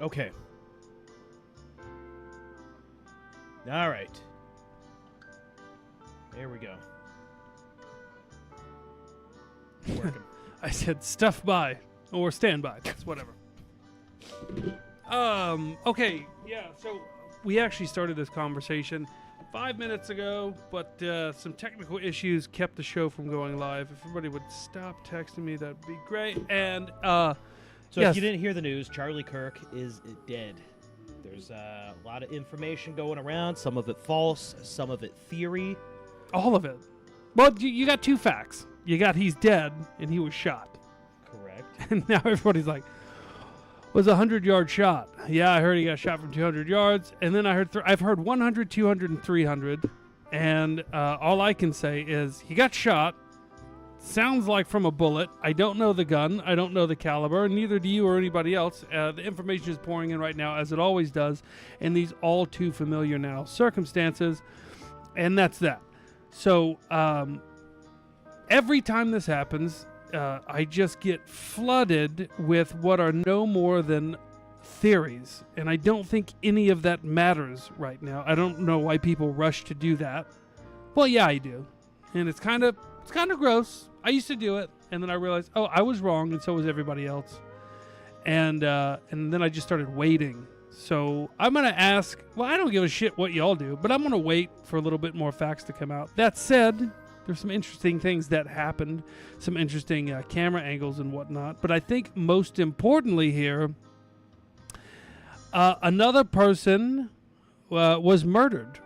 Okay. All right. There we go. Working. I said stuff by or stand by. It's whatever. Okay. Yeah. So we actually started this conversation 5 minutes ago, but some technical issues kept the show from going live. If everybody would stop texting me, that'd be great. And So yes. if you didn't hear the news, Charlie Kirk is dead. There's a lot of information going around. Some of it false, some of it theory. All of it. Well, you got two facts. You got he's dead and he was shot. Correct. And now everybody's like, was a 100-yard shot. Yeah, I heard he got shot from 200 yards. And then I heard I've heard 100, 200, and 300. And all I can say is he got shot. Sounds like from a bullet. I don't know the gun. I don't know the caliber. And neither do you or anybody else. The information is pouring in right now, as it always does, in these all too familiar now circumstances. And that's that. So every time this happens, I just get flooded with what are no more than theories. And I don't think any of that matters right now. I don't know why people rush to do that. Well, yeah, I do. And it's kind of gross. I used to do it, and then I realized, oh, I was wrong, and so was everybody else. And then I just started waiting. So I'm going to ask, well, I don't give a shit what y'all do, but I'm going to wait for a little bit more facts to come out. That said, there's some interesting things that happened, some interesting camera angles and whatnot. But I think most importantly here, another person was murdered,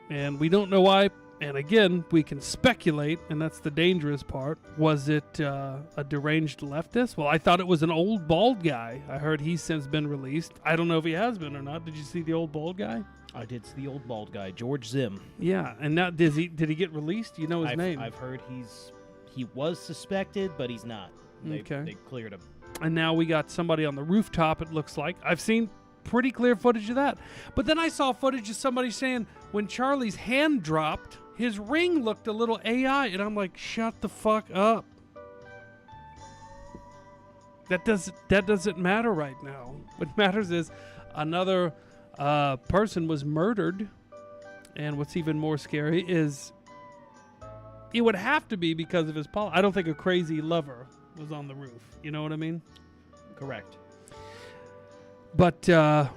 and we don't know why. And again, we can speculate, and that's the dangerous part. Was it a deranged leftist? Well, I thought it was an old bald guy. I heard he's since been released. I don't know if he has been or not. Did you see the old bald guy? I did see the old bald guy, George Zim. Yeah, and now did he get released? Do you know his name? I've heard he was suspected, but he's not. They cleared him. And now we got somebody on the rooftop, it looks like. I've seen pretty clear footage of that. But then I saw footage of somebody saying when Charlie's hand dropped, his ring looked a little AI, and I'm like, shut the fuck up. That doesn't matter right now. What matters is another person was murdered, and what's even more scary is it would have to be because of his I don't think a crazy lover was on the roof. You know what I mean? Correct. But I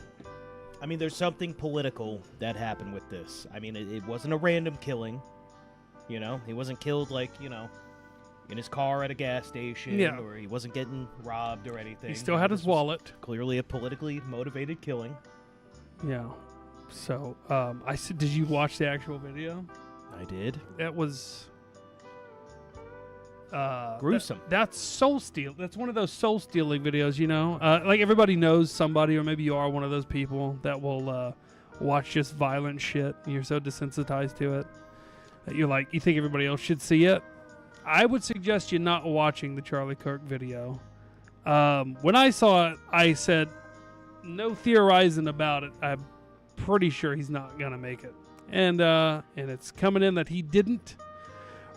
mean, there's something political that happened with this. I mean, it wasn't a random killing. You know, he wasn't killed like, in his car at a gas station, or he wasn't getting robbed or anything. He still had his wallet. Clearly a politically motivated killing. Yeah. So, I said, did you watch the actual video? I did. That was gruesome. That's soul steal. That's one of those soul stealing videos, like everybody knows somebody, or maybe you are one of those people that will watch just violent shit. You're so desensitized to it that you think everybody else should see it. I would suggest you not watching the Charlie Kirk video. When I saw it, I said, no theorizing about it. I'm pretty sure he's not gonna make it, and it's coming in that he didn't.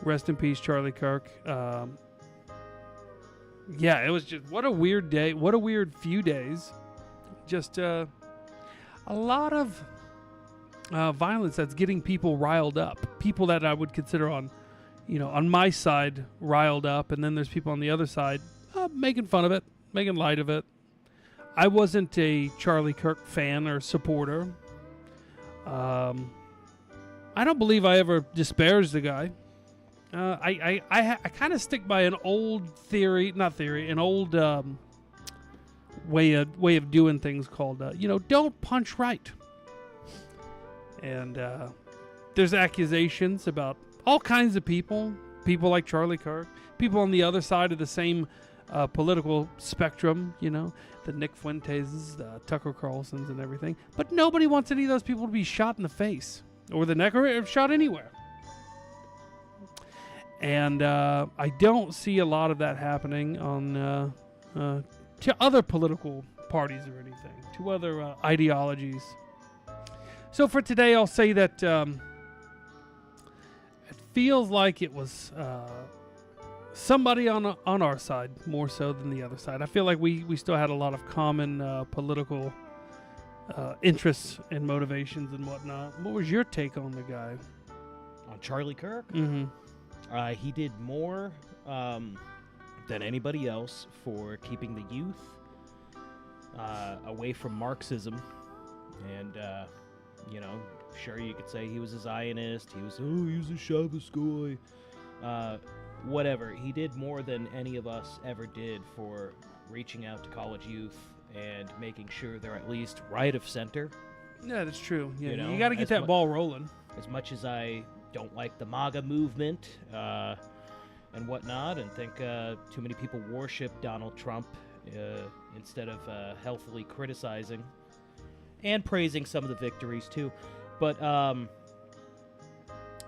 Rest in peace, Charlie Kirk. Yeah, it was just, what a weird day. What a weird few days. Just a lot of violence that's getting people riled up. People that I would consider on my side riled up. And then there's people on the other side making fun of it, making light of it. I wasn't a Charlie Kirk fan or supporter. I don't believe I ever disparaged the guy. I kind of stick by an old an old way of doing things called, don't punch right. And there's accusations about all kinds of people like Charlie Kirk, people on the other side of the same political spectrum, the Nick Fuentes, the Tucker Carlsons and everything. But nobody wants any of those people to be shot in the face or the neck or shot anywhere. And I don't see a lot of that happening on to other political parties or anything, to other ideologies. So for today, I'll say that it feels like it was somebody on our side more so than the other side. I feel like we still had a lot of common political interests and motivations and whatnot. What was your take on the guy? On Charlie Kirk? Mm-hmm. He did more than anybody else for keeping the youth away from Marxism. And, sure, you could say he was a Zionist. He was a Shabbos guy. Whatever. He did more than any of us ever did for reaching out to college youth and making sure they're at least right of center. Yeah, that's true. Yeah, You got to get that ball rolling. As much as I don't like the MAGA movement and whatnot, and think too many people worship Donald Trump instead of healthily criticizing and praising some of the victories too. But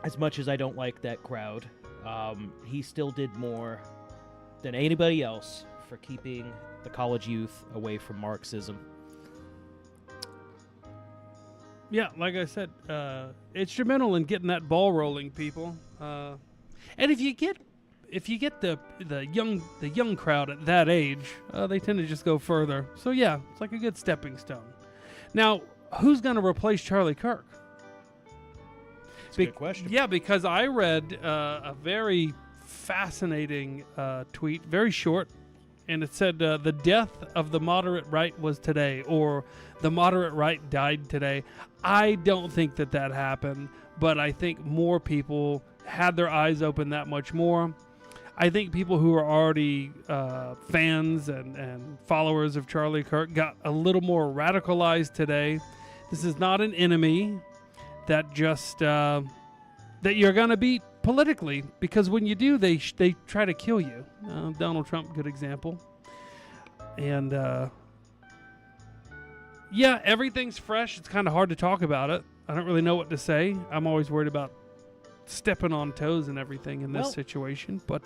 as much as I don't like that crowd, he still did more than anybody else for keeping the college youth away from Marxism. Yeah, like I said, instrumental in getting that ball rolling, people. And if you get the young crowd at that age, they tend to just go further. So yeah, it's like a good stepping stone. Now, who's going to replace Charlie Kirk? That's a good question. Yeah, because I read a very fascinating tweet, very short, and it said the death of the moderate right was today, or the moderate right died today. I don't think that happened, but I think more people had their eyes open that much more. I think people who are already fans and followers of Charlie Kirk got a little more radicalized today. This is not an enemy that just that you're going to beat politically, because when you do, they try to kill you. Donald Trump, good example. And yeah, everything's fresh. It's kind of hard to talk about it. I don't really know what to say. I'm always worried about stepping on toes and everything in this situation. But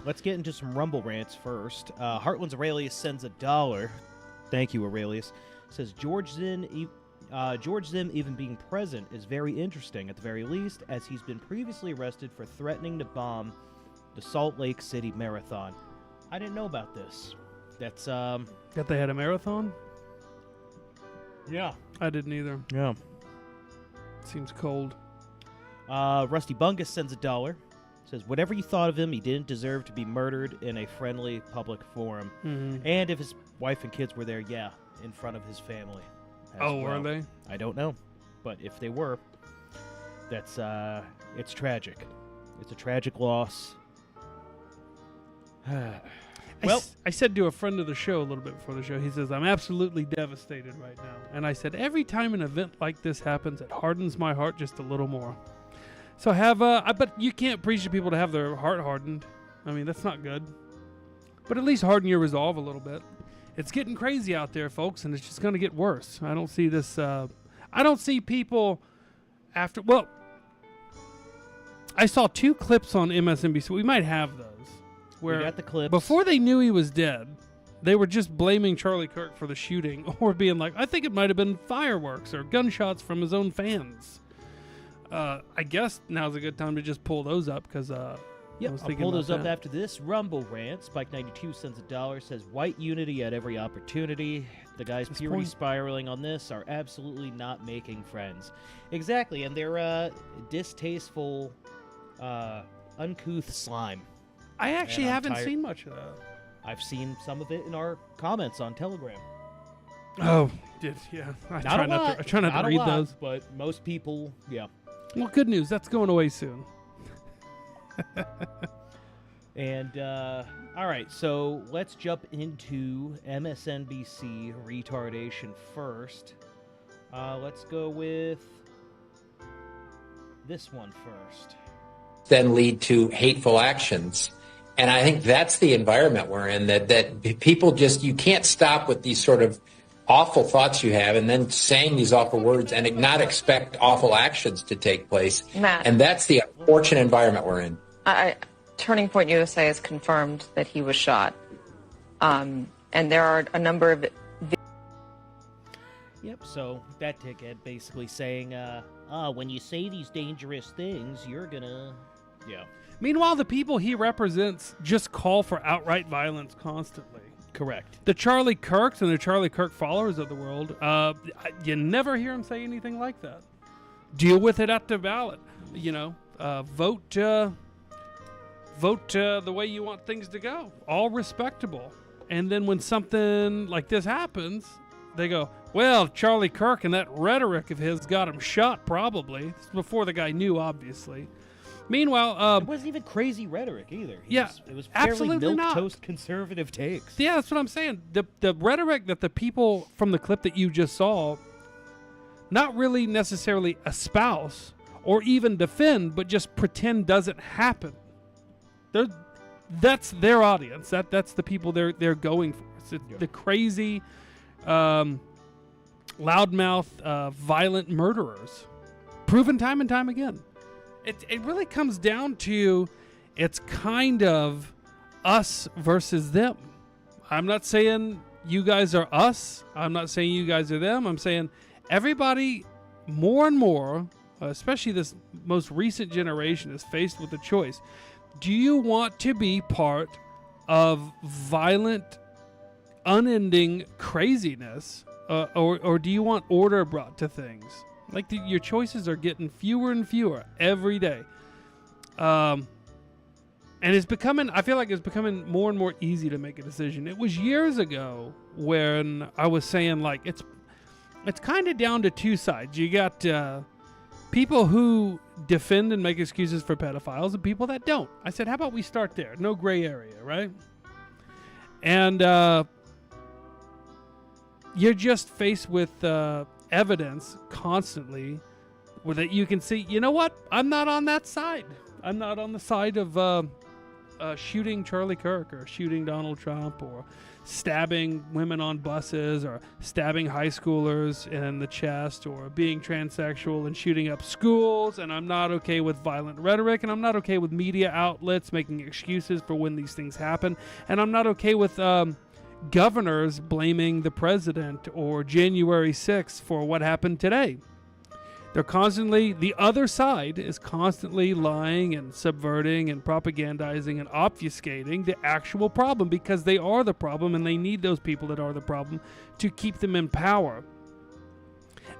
let's get into some Rumble rants first. Heartland's Aurelius sends $1. Thank you, Aurelius. Says George Zinn even being present is very interesting, at the very least, as he's been previously arrested for threatening to bomb the Salt Lake City Marathon. I didn't know about this. That's that they had a marathon? Yeah. I didn't either. Yeah. Seems cold. Rusty Bungus sends $1. Says, whatever you thought of him, he didn't deserve to be murdered in a friendly public forum. Mm-hmm. And if his wife and kids were there, yeah, in front of his family. Were they? I don't know. But if they were, that's, it's tragic. It's a tragic loss. Well, I said to a friend of the show a little bit before the show, he says, I'm absolutely devastated right now. And I said, every time an event like this happens, it hardens my heart just a little more. So but you can't preach to people to have their heart hardened. I mean, that's not good. But at least harden your resolve a little bit. It's getting crazy out there, folks, and it's just going to get worse. I don't see this, I don't see people after, I saw 2 clips on MSNBC. We might have those. Where we got the clips. Before they knew he was dead, they were just blaming Charlie Kirk for the shooting, or being like, I think it might have been fireworks or gunshots from his own fans. I guess now's a good time to just pull those up, because I'll pull those up after this Rumble rant. Spike92 sends $1, says white unity at every opportunity. The guys purity spiraling on this are absolutely not making friends. Exactly, and they're distasteful, uncouth slime. I actually haven't seen much of that. I've seen some of it in our comments on Telegram. Oh, yeah. I try not to read those. But most people, yeah. Well, good news. That's going away soon. And, all right, so let's jump into MSNBC retardation first. Let's go with this one first. Then lead to hateful actions. And I think that's the environment we're in, that people just, you can't stop with these sort of awful thoughts you have and then saying these awful words and not expect awful actions to take place. Matt, and that's the unfortunate environment we're in. Turning Point USA has confirmed that he was shot. And there are a number of... Yep, so that ticket basically saying, when you say these dangerous things, you're gonna Yeah. Meanwhile, the people he represents just call for outright violence constantly. Correct. The Charlie Kirks and the Charlie Kirk followers of the world, you never hear them say anything like that. Deal with it at the ballot. Vote the way you want things to go. All respectable. And then when something like this happens, they go, well, Charlie Kirk and that rhetoric of his got him shot, probably. This is before the guy knew, obviously. Meanwhile, it wasn't even crazy rhetoric either. It was fairly absolutely not. milquetoast conservative takes. Yeah, that's what I'm saying. The rhetoric that the people from the clip that you just saw, not really necessarily espouse or even defend, but just pretend doesn't happen. That's their audience. That's the people they're going for. It's the crazy, loudmouth, violent murderers, proven time and time again. It really comes down to, it's kind of us versus them. I'm not saying you guys are us. I'm not saying you guys are them. I'm saying everybody more and more, especially this most recent generation, is faced with a choice. Do you want to be part of violent, unending craziness, or do you want order brought to things? Like your choices are getting fewer and fewer every day. And it's becoming, I feel like it's becoming more and more easy to make a decision. It was years ago when I was saying, like, it's kind of down to two sides. You got people who defend and make excuses for pedophiles and people that don't. I said, how about we start there? No gray area, right? And you're just faced with evidence constantly where that you can see, you know what? I'm not on that side. I'm not on the side of shooting Charlie Kirk or shooting Donald Trump or stabbing women on buses or stabbing high schoolers in the chest or being transsexual and shooting up schools. And I'm not okay with violent rhetoric, and I'm not okay with media outlets making excuses for when these things happen. And I'm not okay with governors blaming the president or January 6th for what happened today. They're constantly, the other side is constantly lying and subverting and propagandizing and obfuscating the actual problem, because they are the problem and they need those people that are the problem to keep them in power.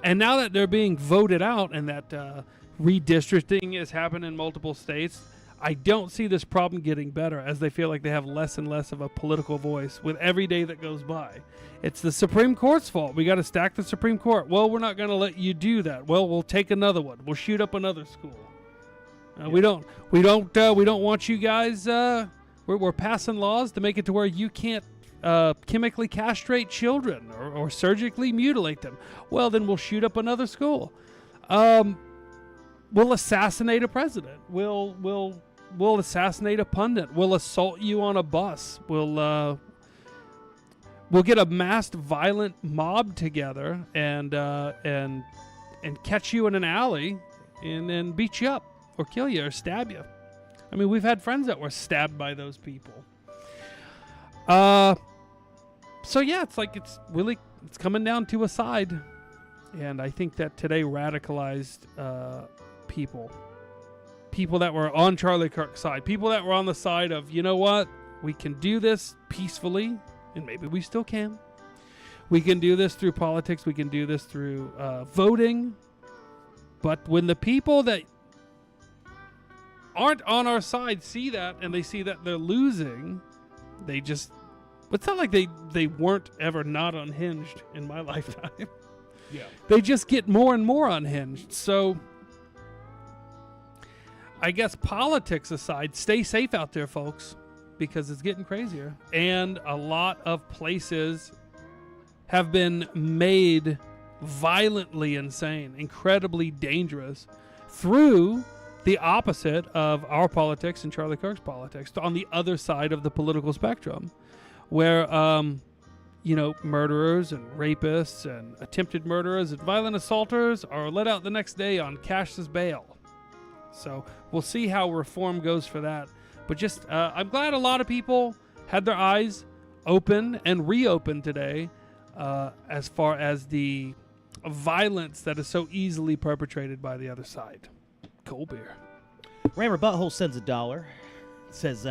And now that they're being voted out and that redistricting has happened in multiple states, I don't see this problem getting better, as they feel like they have less and less of a political voice with every day that goes by. It's the Supreme Court's fault. We got to stack the Supreme Court. Well, we're not going to let you do that. Well, we'll take another one. We'll shoot up another school. We don't want you guys. We're passing laws to make it to where you can't chemically castrate children or surgically mutilate them. Well, then we'll shoot up another school. We'll assassinate a president. We'll assassinate a pundit. We'll assault you on a bus. We'll get a massed violent mob together and catch you in an alley and beat you up or kill you or stab you. I mean, we've had friends that were stabbed by those people. So yeah, it's like it's coming down to a side, and I think that today radicalized people that were on Charlie Kirk's side, people that were on the side of, you know what, we can do this peacefully, and maybe we still can. We can do this through politics. We can do this through voting. But when the people that aren't on our side see that, and they see that they're losing, they just, it's not like they weren't ever not unhinged in my lifetime. Yeah. They just get more and more unhinged. So I guess politics aside, stay safe out there, folks, because it's getting crazier. And a lot of places have been made violently insane, incredibly dangerous, through the opposite of our politics and Charlie Kirk's politics, on the other side of the political spectrum, where murderers and rapists and attempted murderers and violent assaulters are let out the next day on cashless bail. So we'll see how reform goes for that. But just, I'm glad a lot of people had their eyes open and reopened today as far as the violence that is so easily perpetrated by the other side. Cold beer. Rammer Butthole sends $1. Says,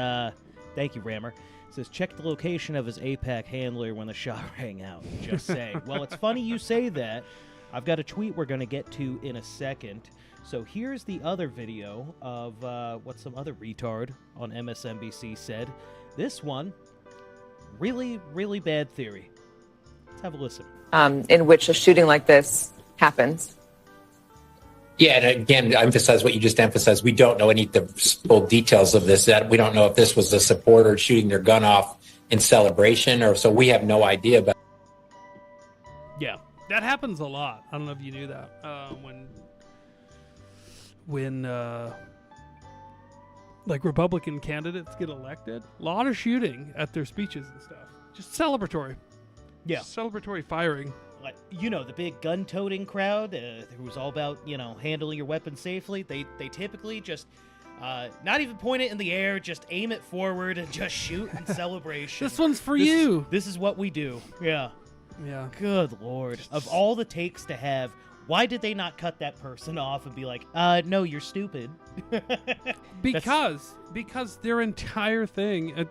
thank you, Rammer. Says, check the location of his APAC handler when the shot rang out. Just saying. Well, it's funny you say that. I've got a tweet we're going to get to in a second. So here's the other video of what some other retard on MSNBC said. This one, really, really bad theory. Let's have a listen. In which a shooting like this happens. Yeah, and again, to emphasize what you just emphasized, we don't know any of the full details of this. That we don't know if this was a supporter shooting their gun off in celebration, or so we have no idea about. Yeah, that happens a lot. I don't know if you knew that. When like Republican candidates get elected, a lot of shooting at their speeches and stuff. Just celebratory. Yeah. Celebratory firing. Like, you know, the big gun-toting crowd who was all about, handling your weapon safely, they typically just not even point it in the air, just aim it forward and just shoot in celebration. This one's for you. This is what we do. Yeah. Yeah. Good Lord. Of all the takes to have, why did they not cut that person off and be like, no, you're stupid? Because their entire thing...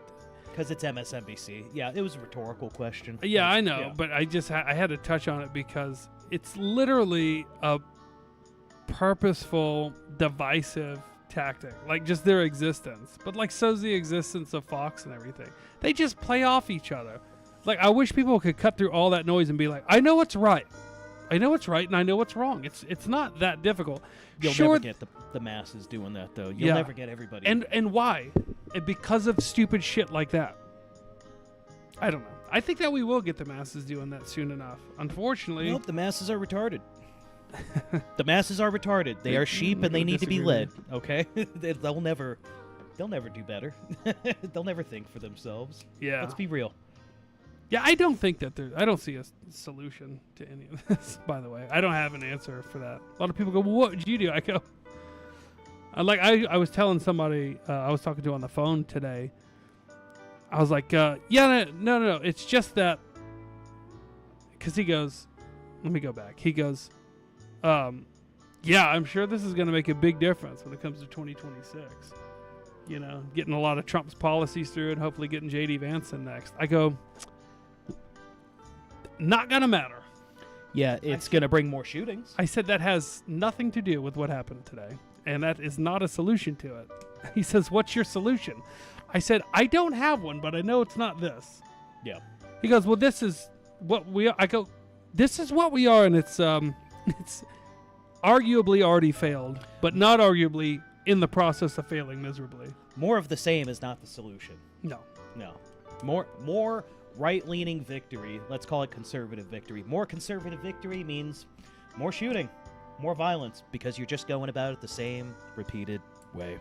Because it's MSNBC. Yeah, it was a rhetorical question. Yeah, I know, but I just I had to touch on it because it's literally a purposeful, divisive tactic. Like, just their existence. But, like, so's the existence of Fox and everything. They just play off each other. Like, I wish people could cut through all that noise and be like, I know what's right. I know what's right and I know what's wrong. It's not that difficult. You'll never get the masses doing that, though. You'll never get everybody. And why? And because of stupid shit like that. I don't know. I think that we will get the masses doing that soon enough. Unfortunately... Nope, the masses are retarded. The masses are retarded. They are sheep and they need to be led, okay? They'll never do better. They'll never think for themselves. Yeah. Let's be real. Yeah, I don't think that I don't see a solution to any of this, by the way. I don't have an answer for that. A lot of people go, well, what did you do? I go, I was telling somebody I was talking to on the phone today. I was like, no. It's just that, because he goes, let me go back. He goes, yeah, I'm sure this is going to make a big difference when it comes to 2026. Getting a lot of Trump's policies through and hopefully getting J.D. Vance in next. I go, not going to matter. Yeah, it's going to bring more shootings. I said that has nothing to do with what happened today, and that is not a solution to it. He says, what's your solution? I said, I don't have one, but I know it's not this. Yeah. He goes, well, this is what we are. I go, this is what we are, and it's arguably already failed, but not arguably in the process of failing miserably. More of the same is not the solution. No. More right-leaning victory. Let's call it conservative victory. More conservative victory means more shooting, more violence, because you're just going about it the same repeated way.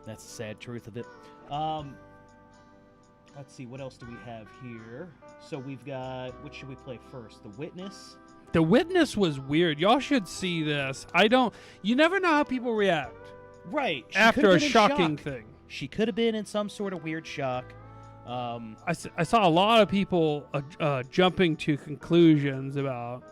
That's the sad truth of it. Let's see, what else do we have here? So we've got, which should we play first? The Witness? The Witness was weird. Y'all should see this. You never know how people react. Right. After a shocking thing. She could have been in some sort of weird shock. I saw a lot of people jumping to conclusions about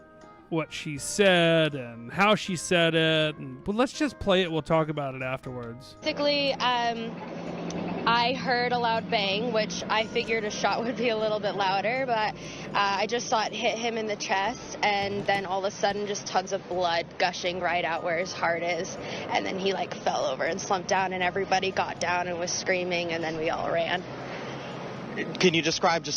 what she said and how she said it. But let's just play it. We'll talk about it afterwards. Basically, I heard a loud bang, which I figured a shot would be a little bit louder, but I just saw it hit him in the chest, and then all of a sudden just tons of blood gushing right out where his heart is, and then he fell over and slumped down, and everybody got down and was screaming, and then we all ran. Can you describe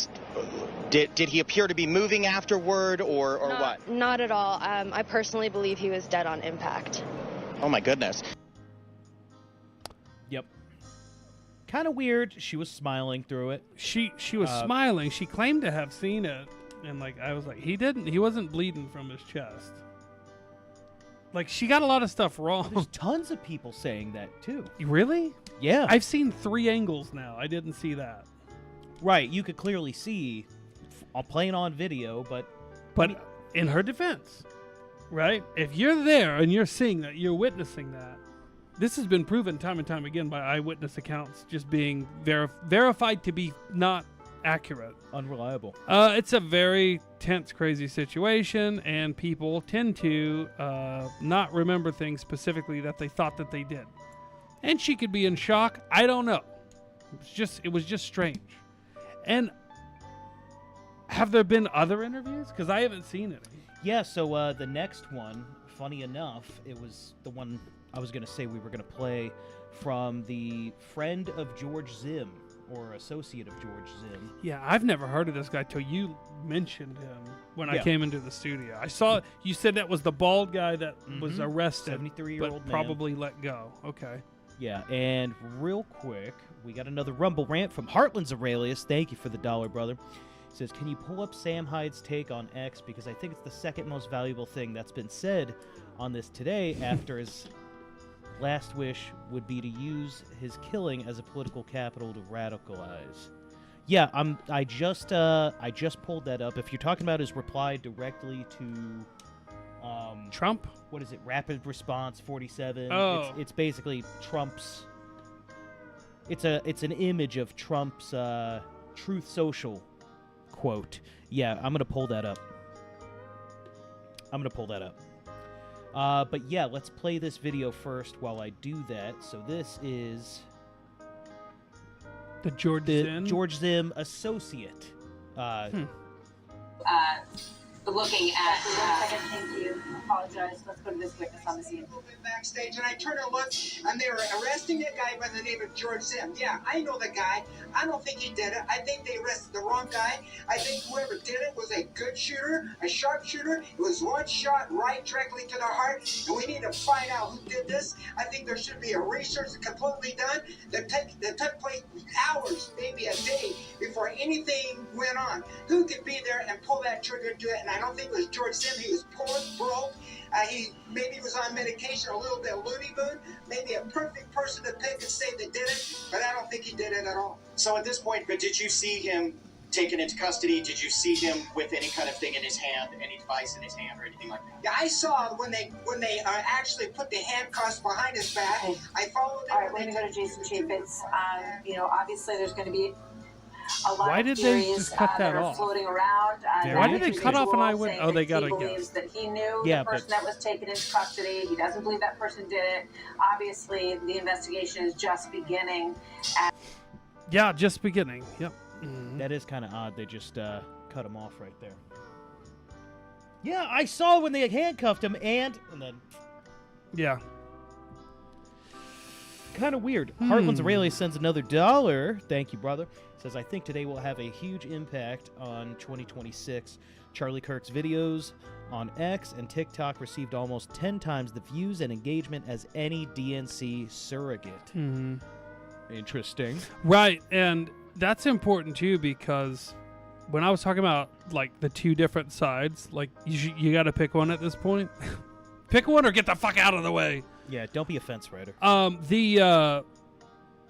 did he appear to be moving afterward or what? Not at all. I personally believe he was dead on impact. Oh my goodness. Yep. Kind of weird. She was smiling through it. She was smiling. She claimed to have seen it, and I was like, he wasn't bleeding from his chest. She got a lot of stuff wrong. There's tons of people saying that too. Really? Yeah. I've seen 3 angles now. I didn't see that. Right, you could clearly see playing on video, but in her defense, right? If you're there and you're seeing that, you're witnessing that. This has been proven time and time again by eyewitness accounts just being verified to be not accurate. Unreliable. It's a very tense, crazy situation, and people tend to not remember things specifically that they thought that they did. And she could be in shock. I don't know. It was just strange. And have there been other interviews? Because I haven't seen it. Yeah, so the next one, funny enough, it was the one I was going to say we were going to play from the friend of George Zim, or associate of George Zim. Yeah, I've never heard of this guy till you mentioned him when I Yeah. came into the studio. I saw, you said that was the bald guy that was arrested. 73-year-old man. Probably let go. Okay. Yeah, and real quick, we got another Rumble rant from Heartland's Aurelius. Thank you for the $1, brother. He says, can you pull up Sam Hyde's take on X? Because I think it's the second most valuable thing that's been said on this today after his last wish would be to use his killing as a political capital to radicalize. Yeah, I just pulled that up. If you're talking about his reply directly to Trump? What is it? Rapid Response 47. Oh. It's basically Trump's. It's an image of Trump's Truth Social quote. Yeah, I'm gonna pull that up. But yeah, let's play this video first while I do that. So this is The George Zim? George Zim associate. Looking at. One second, thank you. Apologize. Let's go to this witness on the scene. Backstage, and I turned and looked, and they were arresting a guy by the name of George Zim. Yeah, I know the guy. I don't think he did it. I think they arrested the wrong guy. I think whoever did it was a good shooter, a sharp shooter. It was one shot right directly to the heart, and we need to find out who did this. I think there should be a research completely done that took place hours, maybe a day, before anything went on. Who could be there and pull that trigger to it? And I don't think it was George Zim. He was poor, broke. He maybe was on medication, a little bit loony boon, maybe a perfect person to pick and say they did it, but I don't think he did it at all. So at this point, but did you see him taken into custody? Did you see him with any kind of thing in his hand, any device in his hand or anything like that? Yeah, I saw when they actually put the handcuffs behind his back. I followed them. All right, we're going to go to Jason Chief. It's, obviously there's going to be a lot Why of did they theories just cut that that are off? floating around. Why did they cut off an individual eyewitness? saying Oh, they that got he a guess. believes that he knew Yeah, the person but- that was taken into custody. He doesn't believe that person did it. Obviously, the investigation is just beginning. Yeah, just beginning. Yep. That is kind of odd. They just cut him off right there. Yeah, I saw when they handcuffed him, and then Yeah. kind of weird. Heartland's Aurelius sends another $1. Thank you, brother. Says, I think today will have a huge impact on 2026. Charlie Kirk's videos on X and TikTok received almost 10 times the views and engagement as any DNC surrogate. Interesting. Right, and that's important too, because when I was talking about like the two different sides, like you got to pick one at this point. Pick one or get the fuck out of the way. Yeah, don't be a fence rider.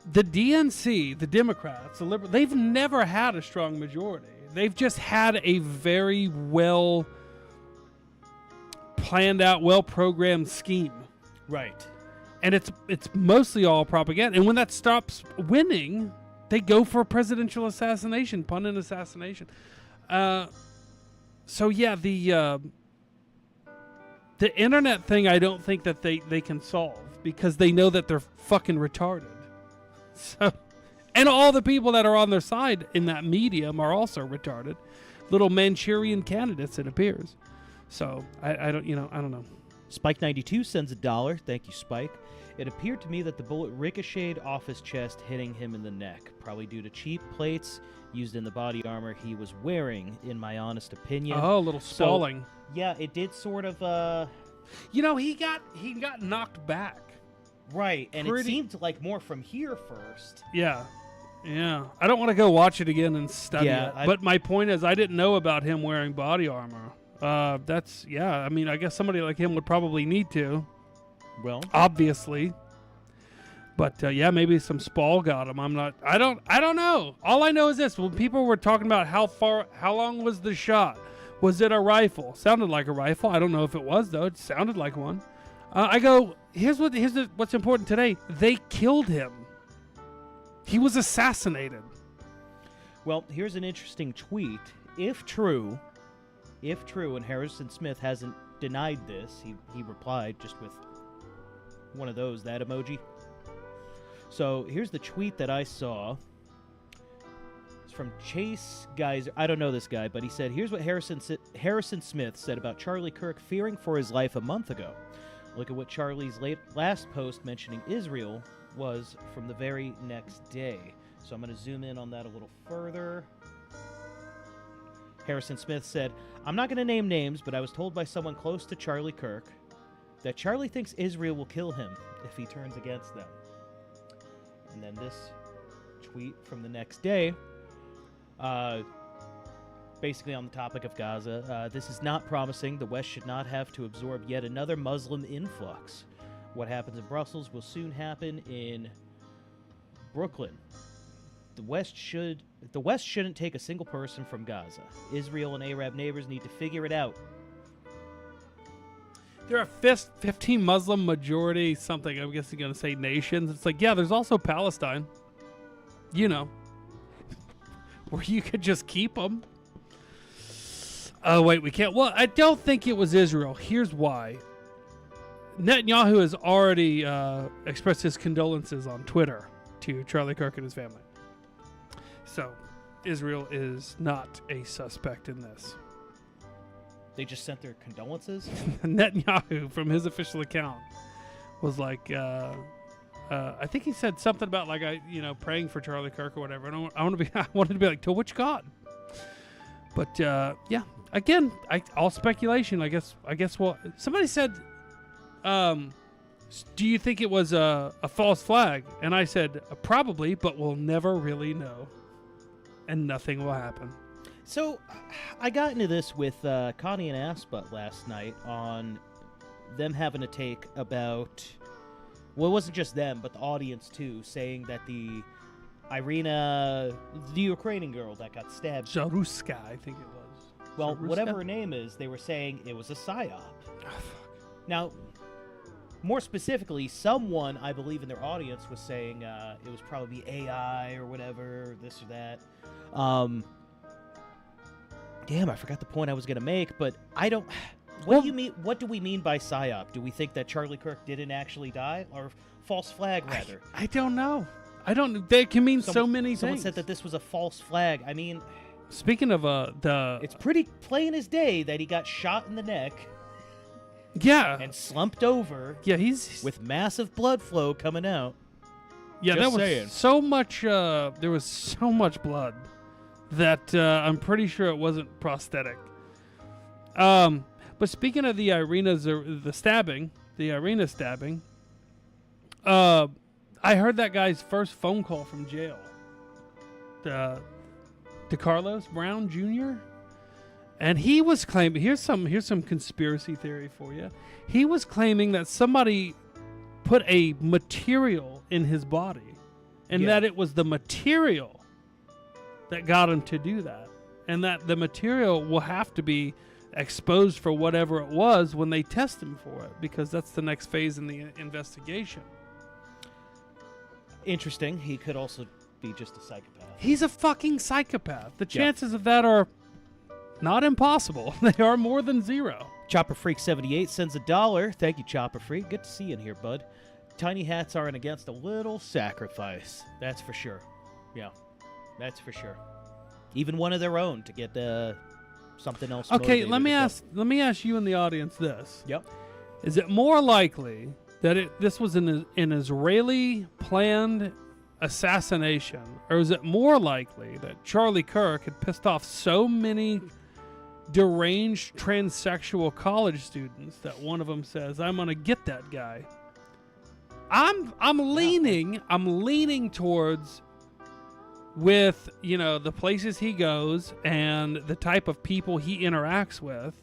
The DNC, the Democrats, the Liberals, they've never had a strong majority. They've just had a very well planned out, well programmed scheme. Right. And it's mostly all propaganda. And when that stops winning, they go for a presidential assassination, pun-in assassination. So yeah, the internet thing, I don't think that they can solve, because they know that they're fucking retarded. So, and all the people that are on their side in that medium are also retarded. Little Manchurian candidates, it appears. So I don't know. Spike92 sends $1. Thank you, Spike. It appeared to me that the bullet ricocheted off his chest, hitting him in the neck, probably due to cheap plates used in the body armor he was wearing, in my honest opinion. Oh, a little spalling. So, yeah, it did sort of, he got knocked back. Right, and Pretty- it seemed like more from here first. Yeah. I don't want to go watch it again and study Yeah, it. But my point is, I didn't know about him wearing body armor. I guess somebody like him would probably need to. Well, Obviously. But maybe some spall got him. I don't know. All I know is this: when people were talking about how long was the shot? Was it a rifle? Sounded like a rifle. I don't know if it was though. It sounded like one. Here's what's important today. They killed him. He was assassinated. well, here's an interesting tweet. If true, and Harrison Smith hasn't denied this, he replied just with one of those, that emoji. So here's the tweet that I saw. It's from Chase Geyser. I don't know this guy, but he said, here's what Harrison Smith said about Charlie Kirk fearing for his life a month ago. Look at what Charlie's last post mentioning Israel was from the very next day. So I'm going to zoom in on that a little further. Harrison Smith said, I'm not going to name names, but I was told by someone close to Charlie Kirk that Charlie thinks Israel will kill him if he turns against them. And then this tweet from the next day, basically on the topic of Gaza, this is not promising. The West should not have to absorb yet another Muslim influx. What happens in Brussels will soon happen in Brooklyn. The West shouldn't take a single person from Gaza. Israel and Arab neighbors need to figure it out. There are 15 Muslim majority something. I'm guessing going to say nations. It's like, yeah, there's also Palestine. You know, where you could just keep them. Oh wait, we can't. Well, I don't think it was Israel. Here's why. Netanyahu has already expressed his condolences on Twitter to Charlie Kirk and his family. So, Israel is not a suspect in this. They just sent their condolences? Netanyahu, from his official account, was like, I think he said something about like, praying for Charlie Kirk or whatever. And I wanted to be like, to which God? But yeah, again, all speculation. I guess. Well, somebody said, do you think it was a false flag? And I said, probably, but we'll never really know, and nothing will happen. So, I got into this with Connie and Aspa last night on them having a take about, well, it wasn't just them, but the audience too, saying that the Irina, the Ukrainian girl that got stabbed. Jaruska, I think it was. Well, Jaruska? whatever her name is, they were saying it was a psyop. Oh, fuck. Now, more specifically, someone, I believe in their audience, was saying it was probably AI or whatever, this or that. Damn, I forgot the point I was going to make, but I don't... What do you mean? What do we mean by psyop? Do we think that Charlie Kirk didn't actually die? Or false flag, rather? I don't know. They can mean so many things. Someone said that this was a false flag. I mean... Speaking of it's pretty plain as day that he got shot in the neck. Yeah. And slumped over. Yeah, he's... With massive blood flow coming out. Yeah, Just that saying. was so much... there was so much blood that I'm pretty sure it wasn't prosthetic. But speaking of the Irina stabbing, I heard that guy's first phone call from jail. DeCarlos Brown Jr. And he was claiming, here's some conspiracy theory for you. He was claiming that somebody put a material in his body, and that it was the material that got him to do that, and that the material will have to be exposed for whatever it was when they test him for it, because that's the next phase in the investigation. Interesting. He could also be just a psychopath. He's a fucking psychopath. The chances of that are not impossible. They are more than zero. Chopper Freak 78 sends $1. Thank you, Chopper Freak. Good to see you in here, bud. Tiny hats aren't against a little sacrifice. That's for sure. Yeah, that's for sure. Even one of their own to get something else. Okay, let me ask you in the audience this. Yep. Is it more likely that this was an Israeli planned assassination, or is it more likely that Charlie Kirk had pissed off so many deranged transsexual college students that one of them says, "I'm gonna get that guy"? I'm leaning towards, with the places he goes and the type of people he interacts with,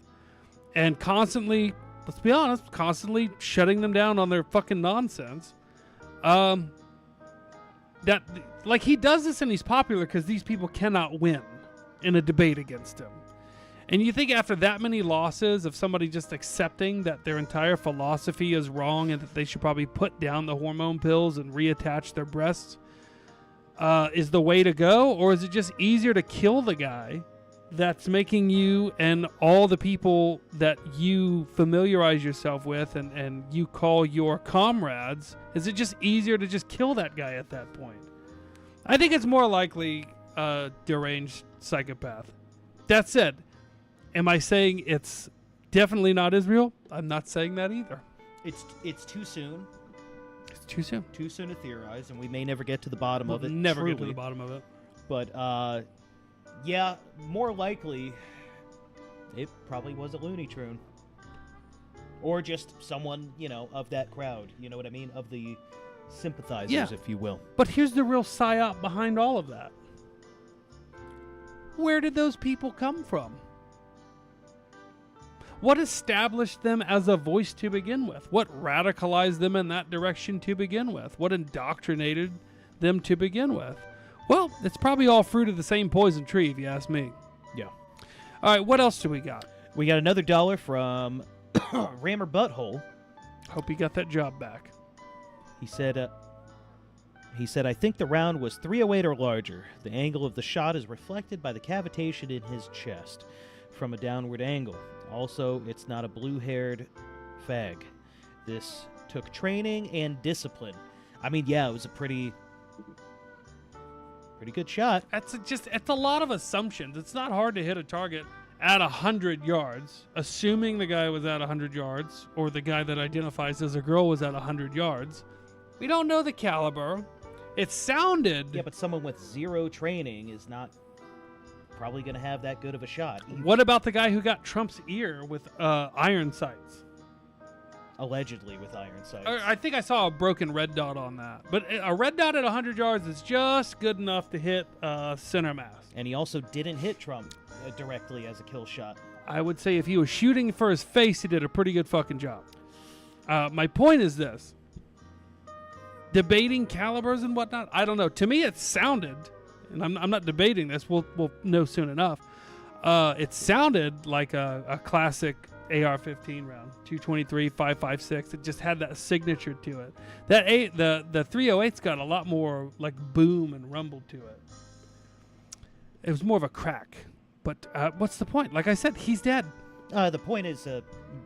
and constantly, let's be honest, constantly shutting them down on their fucking nonsense. That, like, he does this and he's popular because these people cannot win in a debate against him. And you think after that many losses of somebody just accepting that their entire philosophy is wrong and that they should probably put down the hormone pills and reattach their breasts is the way to go? Or is it just easier to kill the guy that's making you and all the people that you familiarize yourself with and you call your comrades, is it just easier to just kill that guy at that point? I think it's more likely a deranged psychopath. That said, am I saying it's definitely not Israel? I'm not saying that either. It's too soon. It's too soon. Too soon to theorize, and we may never get to the bottom of it. Never truly. get to the bottom of it. But, yeah, more likely, it probably was a Looney Tune. Or just someone, of that crowd. You know what I mean? Of the sympathizers, if you will. But here's the real psyop behind all of that. Where did those people come from? What established them as a voice to begin with? What radicalized them in that direction to begin with? What indoctrinated them to begin with? Well, it's probably all fruit of the same poison tree, if you ask me. Yeah. All right, what else do we got? We got another $1 from Rammer Butthole. Hope he got that job back. He said, I think the round was 308 or larger. The angle of the shot is reflected by the cavitation in his chest from a downward angle. Also, it's not a blue-haired fag. This took training and discipline. I mean, yeah, it was a pretty good shot. It's a lot of assumptions. It's not hard to hit a target at 100 yards, assuming the guy was at 100 yards, or the guy that identifies as a girl was at 100 yards. We don't know the caliber. It sounded... Yeah, but someone with zero training is not probably going to have that good of a shot. What about the guy who got Trump's ear with iron sights? Allegedly with iron sights. I think I saw a broken red dot on that. But a red dot at 100 yards is just good enough to hit center mass. And he also didn't hit Trump directly as a kill shot. I would say if he was shooting for his face, he did a pretty good fucking job. My point is this. Debating calibers and whatnot, I don't know. To me, it sounded, and I'm not debating this, we'll know soon enough. It sounded like a classic AR-15 round, 223, 5.56. It just had that signature to it. The 308's got a lot more like boom and rumble to it. It was more of a crack. But what's the point? Like I said, he's dead. The point is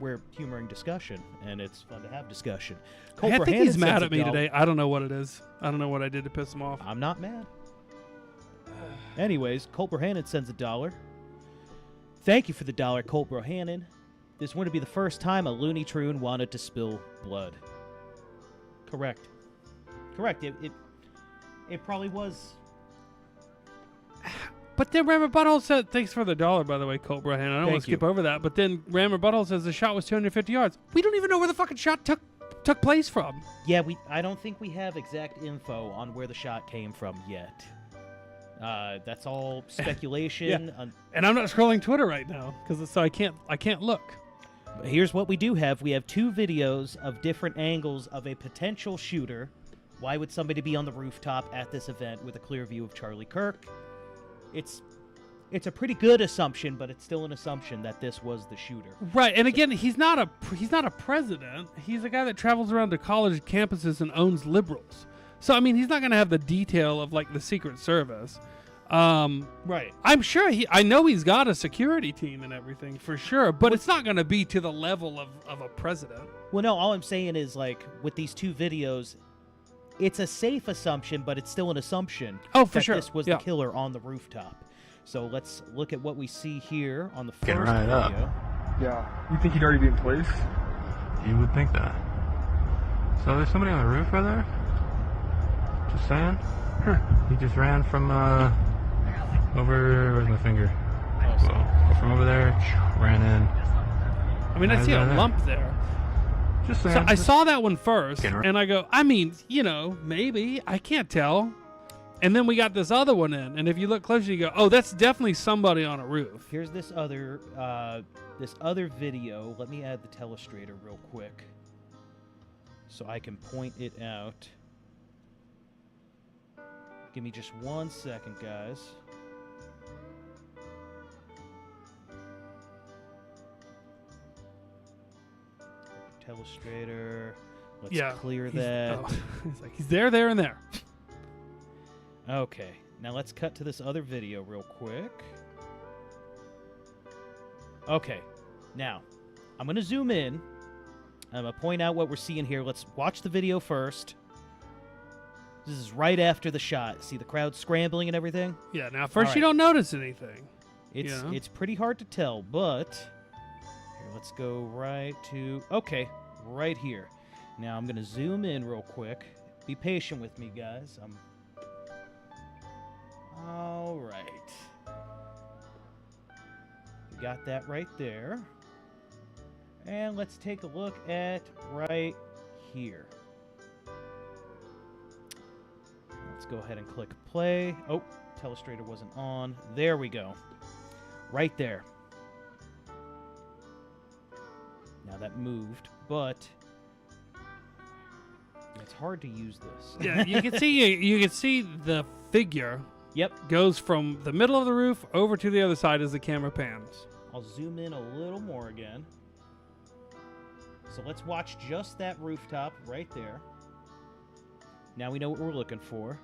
we're humoring discussion, and it's fun to have discussion. I think he's mad at me today. I don't know what it is. I don't know what I did to piss him off. I'm not mad. Anyways, Colt Bohannon sends $1. Thank you for the $1, Colt Bohannon. This wouldn't be the first time a Looney Tune wanted to spill blood. Correct. It probably was. But then Rammer Butthole said, thanks for the $1, by the way, Colt Bohannon. I don't want to skip over that. But then Rammer Butthole says the shot was 250 yards. We don't even know where the fucking shot took place from. Yeah, I don't think we have exact info on where the shot came from yet. That's all speculation. Yeah. And I'm not scrolling Twitter right now so I can't look. Here's what we do have. We have 2 videos of different angles of a potential shooter. Why would somebody be on the rooftop at this event with a clear view of Charlie Kirk? It's a pretty good assumption, but it's still an assumption that this was the shooter. Right, and again, he's not a president. He's a guy that travels around to college campuses and owns liberals. So I mean, he's not going to have the detail of like the Secret Service. Right. I'm sure I know he's got a security team and everything for sure, but it's not going to be to the level of a president. Well, no, all I'm saying is like with these 2 videos, it's a safe assumption, but it's still an assumption. Oh, for that sure. This was the killer on the rooftop. So let's look at what we see here on the first video. Up. Yeah. You think he'd already be in place? You would think that. So there's somebody on the roof right there? Just saying. He just ran from over. Where's my finger? Well, from over there, ran in. I mean, I see a lump there. Just saying. So I saw that one first, and I go, I mean, maybe. I can't tell. And then we got this other one in, and if you look closer, you go, oh, that's definitely somebody on a roof. Here's this other video. Let me add the telestrator real quick so I can point it out. Give me just 1 second, guys. Telestrator. Let's clear that. He's there, and there. Okay, now let's cut to this other video real quick. Okay, now, I'm going to zoom in. I'm going to point out what we're seeing here. Let's watch the video first. This is right after the shot. See the crowd scrambling and everything? Yeah, now first All you right. don't notice anything. It's pretty hard to tell, but here, let's go right to right here. Now I'm gonna zoom in real quick. Be patient with me, guys. All right. We got that right there, and let's take a look at right here. Let's go ahead and click play. Oh, Telestrator wasn't on. There we go. Right there. Now that moved, but it's hard to use this. Yeah, you can see the figure. Yep. Goes from the middle of the roof over to the other side as the camera pans. I'll zoom in a little more again. So let's watch just that rooftop right there. Now we know what we're looking for.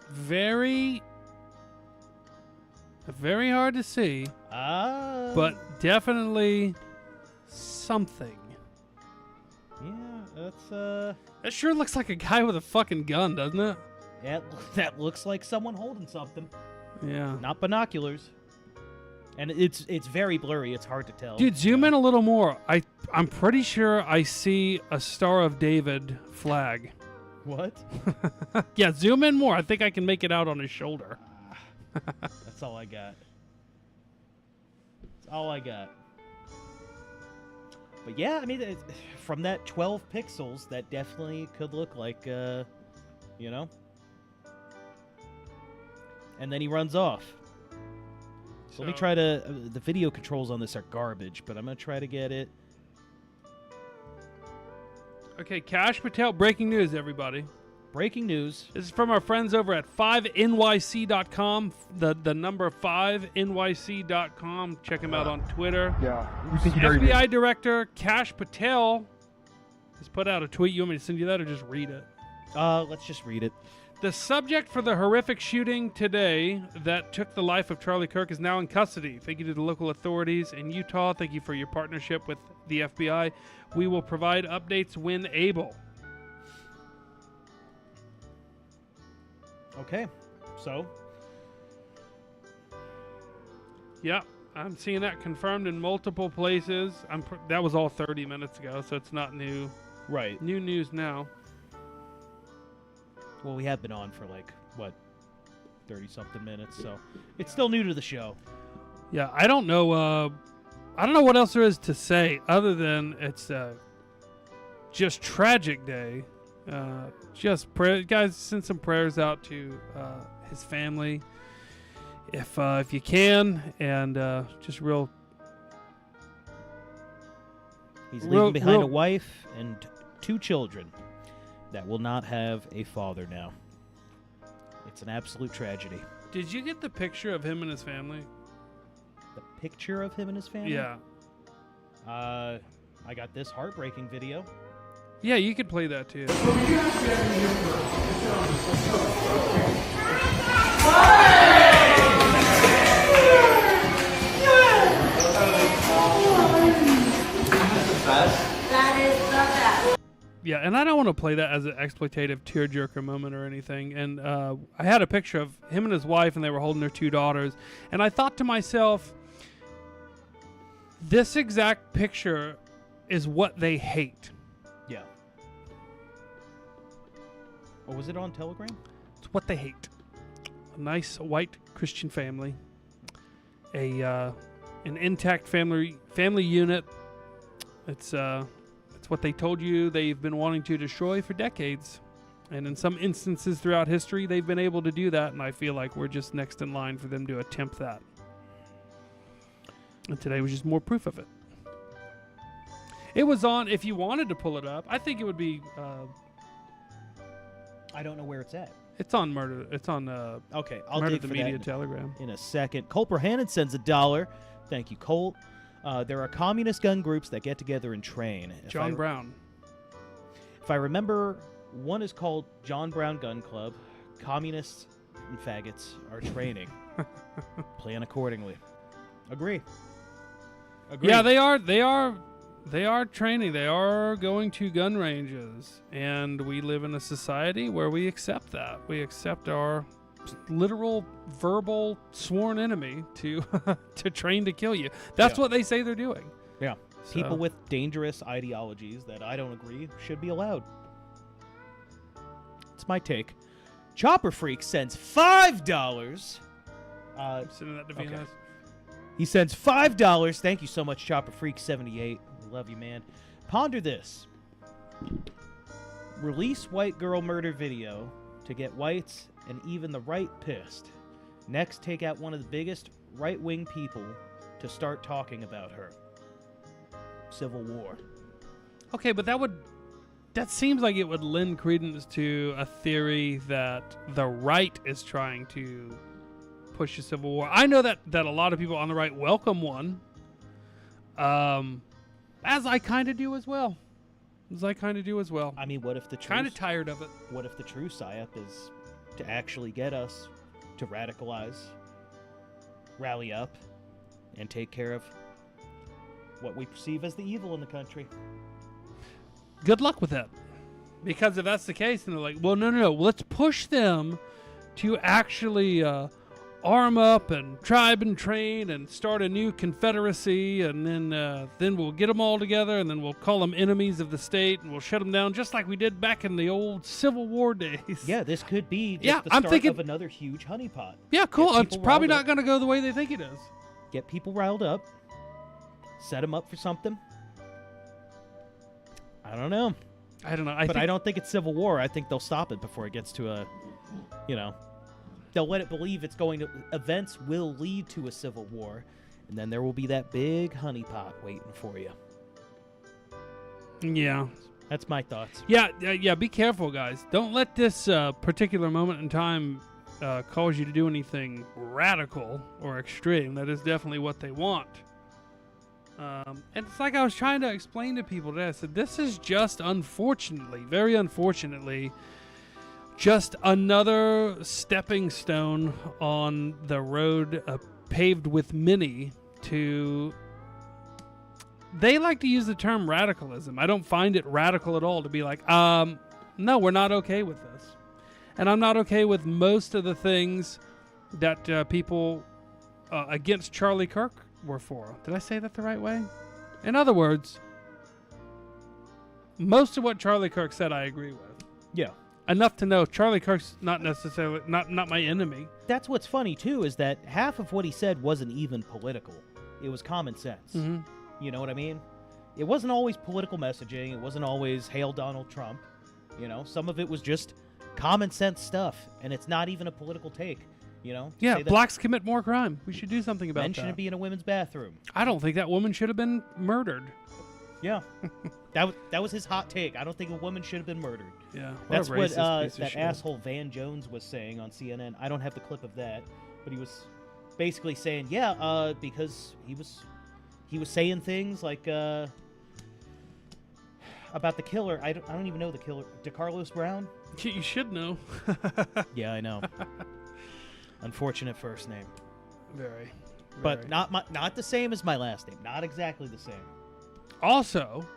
Very hard to see. But definitely something. Yeah, that's It sure looks like a guy with a fucking gun, doesn't it? that looks like someone holding something. Yeah. Not binoculars. And it's very blurry. It's hard to tell. Dude, zoom in a little more. I'm pretty sure I see a Star of David flag. What? Yeah, zoom in more. I think I can make it out on his shoulder. That's all I got. That's all I got. But yeah, I mean, from that 12 pixels, that definitely could look like, you know. And then he runs off. So let me try to... the video controls on this are garbage, but I'm going to try to get it. Okay, Kash Patel, breaking news, everybody. Breaking news. This is from our friends over at 5nyc.com, the number 5nyc.com. Check him out on Twitter. Yeah. You think he'd already FBI Director Kash Patel has put out a tweet. You want me to send you that or just read it? Let's just read it. The subject for the horrific shooting today that took the life of Charlie Kirk is now in custody. Thank you to the local authorities in Utah. Thank you for your partnership with the FBI. We will provide updates when able. Okay, so. Yeah, I'm seeing that confirmed in multiple places. That was all 30 minutes ago, so it's not new. Right. New news now. Well, we have been on for like, what, 30-something minutes, so it's still new to the show. Yeah, I don't know what else there is to say other than it's just tragic day. Guys, send some prayers out to his family if you can, and just real. He's leaving behind a wife and 2 children that will not have a father now. It's an absolute tragedy. Did you get the picture of him and his family? The picture of him and his family? Yeah. I got this heartbreaking video. Yeah, you could play that too. That is the best. Yeah, and I don't want to play that as an exploitative tearjerker moment or anything. And I had a picture of him and his wife, and they were holding their 2 daughters. And I thought to myself, this exact picture is what they hate. Yeah. Oh, was it on Telegram? It's what they hate. A nice white Christian family, an intact family unit. It's what they told you they've been wanting to destroy for decades, and in some instances throughout history, they've been able to do that. And I feel like we're just next in line for them to attempt that. And today was just more proof of it. It was on. If you wanted to pull it up, I think it would be. I don't know where it's at. It's on Murder. It's on. Okay, I'll Murder dig the for Media that Telegram in a second. Colt Berhannon sends $1. Thank you, Colt. There are communist gun groups that get together and train. John Brown. If I remember, one is called John Brown Gun Club. Communists and faggots are training. Plan accordingly. Agree. Yeah, they are training. They are going to gun ranges, and we live in a society where we accept that. We accept our literal, verbal, sworn enemy to to train to kill you. That's what they say they're doing. Yeah. So. People with dangerous ideologies that I don't agree should be allowed. It's my take. Chopper Freak sends $5. I'm sending that to Venus. Okay. He sends $5. Thank you so much, Chopper Freak 78. Love you, man. Ponder this. Release white girl murder video to get whites and even the right pissed. Next, take out one of the biggest right-wing people to start talking about her. Civil War. Okay, but that seems like it would lend credence to a theory that the right is trying to push a civil war. I know that a lot of people on the right welcome one, as I kind of do as well. I mean, what if the kind of tired of it? What if the true psyop is to actually get us to radicalize, rally up, and take care of what we perceive as the evil in the country? Good luck with that. Because if that's the case, then they're like, well, no, let's push them to actually arm up and tribe and train and start a new confederacy, and then we'll get them all together, and then we'll call them enemies of the state, and we'll shut them down just like we did back in the old Civil War days. Yeah, this could be just the start of another huge honeypot. Yeah, cool. It's probably not going to go the way they think it is. Get people riled up, set them up for something. I don't know. I don't think it's Civil War. I think they'll stop it before it gets to a, they'll let it believe it's going to, events will lead to a civil war, and then there will be that big honeypot waiting for you. Yeah. That's my thoughts. Yeah, be careful, guys. Don't let this particular moment in time cause you to do anything radical or extreme. That is definitely what they want. And it's like I was trying to explain to people today. I said, this is just very unfortunately, just another stepping stone on the road paved with many to... They like to use the term radicalism. I don't find it radical at all to be like, no, we're not okay with this. And I'm not okay with most of the things that people against Charlie Kirk were for. Did I say that the right way? In other words, most of what Charlie Kirk said I agree with. Yeah. Enough to know Charlie Kirk's not necessarily not my enemy. That's what's funny too, is that half of what he said wasn't even political. It was common sense. Mm-hmm. You know what I mean? It wasn't always political messaging. It wasn't always hail Donald Trump. Some of it was just common sense stuff, and it's not even a political take. Yeah, blacks commit more crime. We should do something about that. Men shouldn't be in a women's bathroom. I don't think that woman should have been murdered. Yeah. that was his hot take. I don't think a woman should have been murdered. Yeah. That's what that asshole Van Jones was saying on CNN. I don't have the clip of that, but he was basically saying, because he was saying things like about the killer. I don't even know the killer. DeCarlos Brown? You should know. Yeah, I know. Unfortunate first name. Very. But not the same as my last name. Not exactly the same. Also,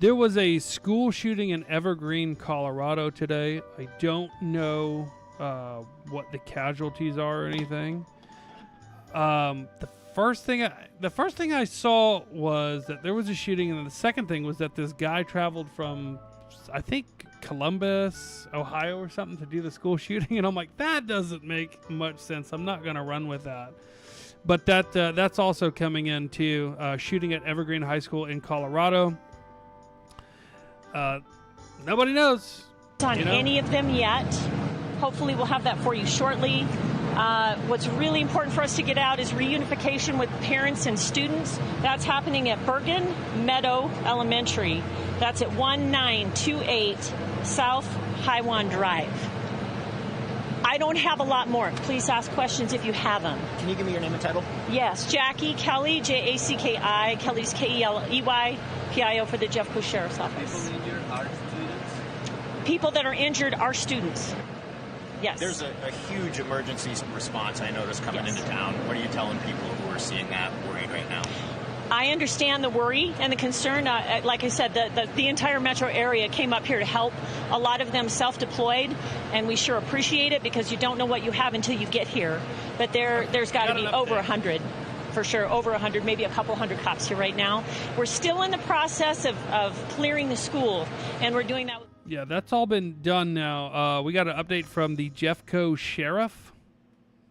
there was a school shooting in Evergreen, Colorado today. I don't know what the casualties are or anything. The first thing I saw was that there was a shooting, and the second thing was that this guy traveled from, I think, Columbus, Ohio or something to do the school shooting, and I'm like, that doesn't make much sense. I'm not going to run with that. But that's also coming in too. Shooting at Evergreen High School in Colorado. Nobody knows on any of them yet. Hopefully we'll have that for you shortly. What's really important for us to get out is reunification with parents and students. That's happening at Bergen Meadow Elementary. That's at 1928 South Highwan Drive. I don't have a lot more. Please ask questions if you have them. Can you give me your name and title? Yes, Jackie Kelly, Jacki. Kelly's Keley, PIO for the Jeffco Sheriff's Office. People injured are students? People that are injured are students. Yes. There's a huge emergency response I noticed coming into town. What are you telling people who are seeing that worried right now? I understand the worry and the concern. Like I said, the entire metro area came up here to help. A lot of them self-deployed, and we sure appreciate it because you don't know what you have until you get here. But there's got to be over 100. For sure, over 100, maybe a couple hundred cops here right now. We're still in the process of clearing the school, and we're doing that. Yeah, that's all been done now. We got an update from the Jeffco Sheriff.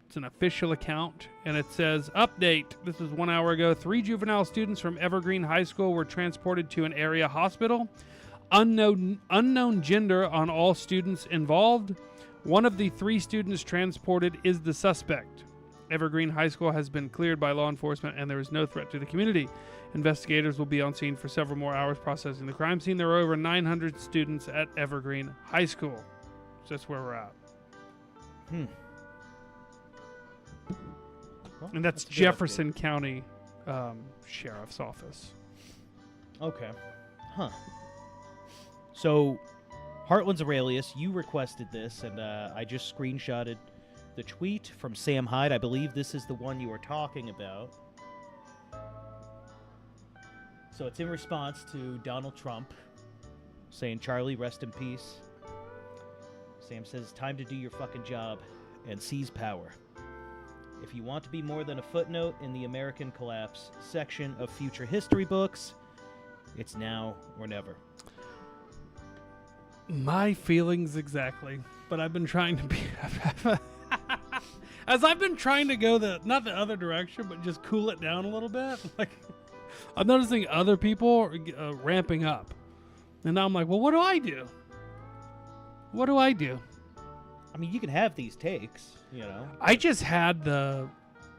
It's an official account, and it says, update. This was 1 hour ago. 3 juvenile students from Evergreen High School were transported to an area hospital. Unknown gender on all students involved. One of the 3 students transported is the suspect. Evergreen High School has been cleared by law enforcement, and there is no threat to the community. Investigators will be on scene for several more hours processing the crime scene. There are over 900 students at Evergreen High School. So that's where we're at. Well, And that's Jefferson County Sheriff's Office. Okay. Huh. So, Heartland's Aurelius, you requested this, and I just screenshotted the tweet from Sam Hyde. I believe this is the one you were talking about. So it's in response to Donald Trump saying, Charlie, rest in peace. Sam says, time to do your fucking job and seize power. If you want to be more than a footnote in the American collapse section of future history books, it's now or never. My feelings exactly. But I've been trying to be... As I've been trying to go not the other direction, but just cool it down a little bit. Like, I'm noticing other people are ramping up. And now I'm like, well, what do I do? What do I do? I mean, you can have these takes, you know. I just had the